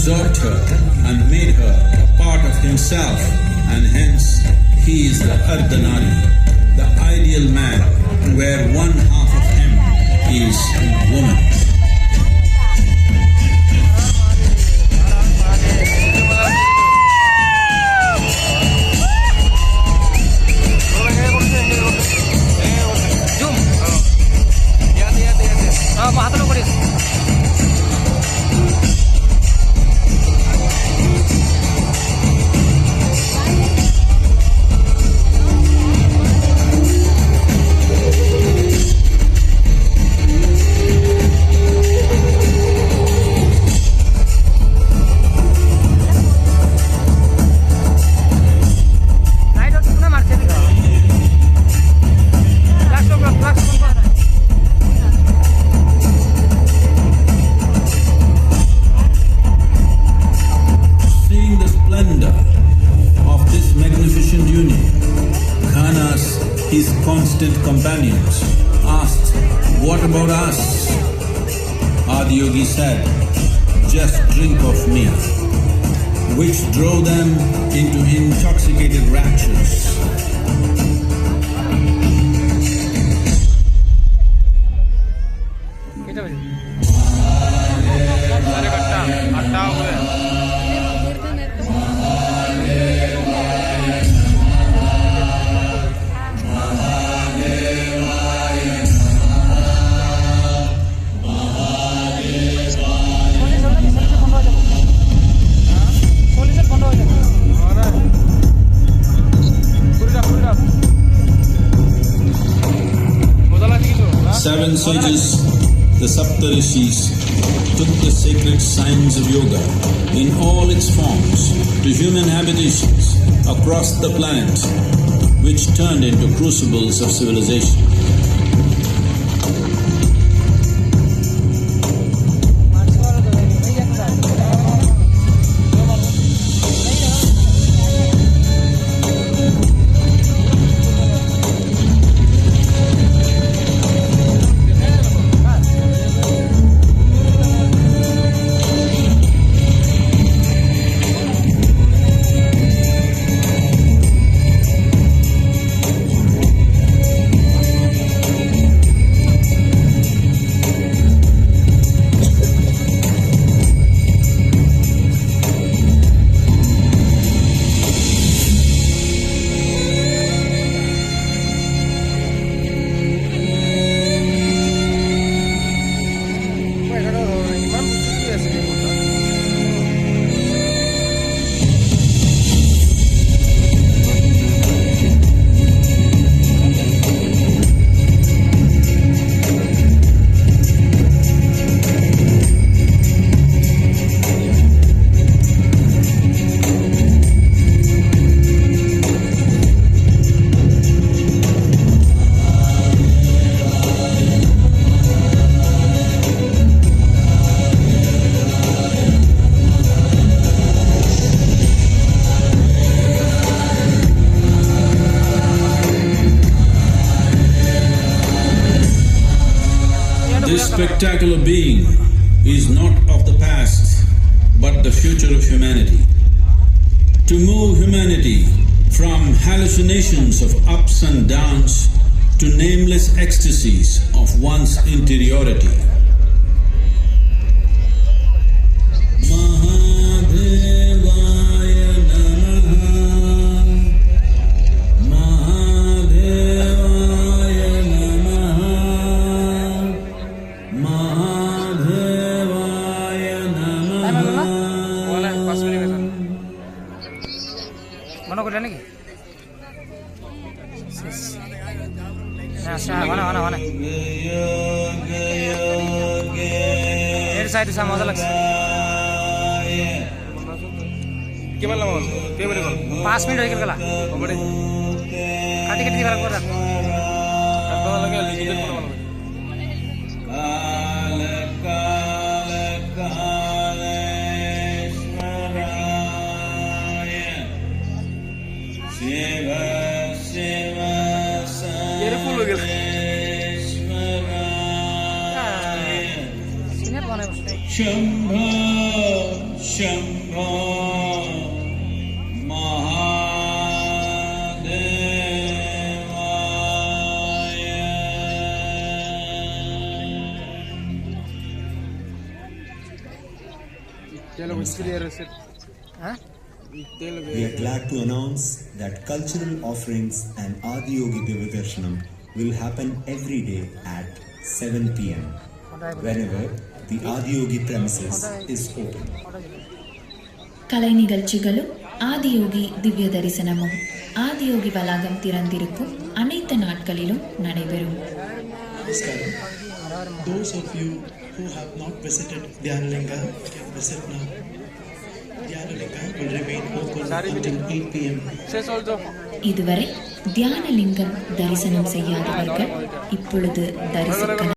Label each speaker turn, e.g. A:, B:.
A: absorbed her and made her a part of himself, and hence he is the Ardhanari, the ideal man, where one half of him is woman. His constant companions asked, "What about us?" Adiyogi said, "Just drink of me," which drove them into intoxicated raptures. Seven sages, the Saptarishis, took the sacred science of yoga in all its forms to human habitations across the planet, which turned into crucibles of civilization. This spectacular being is not of the past, but the future of humanity. To move humanity from hallucinations of ups and downs to nameless ecstasies of one's interiority. Mahadevaya.
B: itu sama masa lagi.
C: Gimana mau? Gimana mau?
B: 5 minit lagi kala.
C: Komedi.
B: Kati kati kala kora.
C: Kata lagi lagi itu mana? Jadi full lagi.
B: Sini apa nih?
A: Shambho Shambho
C: चलो इसके लिए रेसिप
B: Hah?
D: We are glad to announce that cultural offerings and Adiyogi Divadarshanam will happen every day at 7 p.m. whenever the Adiyogi premises is open.
E: கலை நிகழ்ச்சிகளும் ஆதியோகி திவ்ய தரிசனமும் ஆதியோகி வளாகம் திறந்திருக்கும் அனைத்து நாட்களிலும் நடைபெறும்.
F: Namaskaram. Those of you who have not visited Dhyanalinga can visit now. Dhyanalinga will remain open until 8 p.m.
C: Says also.
E: இதுவரை தியானலிங்கம் தரிசனம் செய்யாதவர்கள் இப்பொழுது தரிசிக்கலாம்.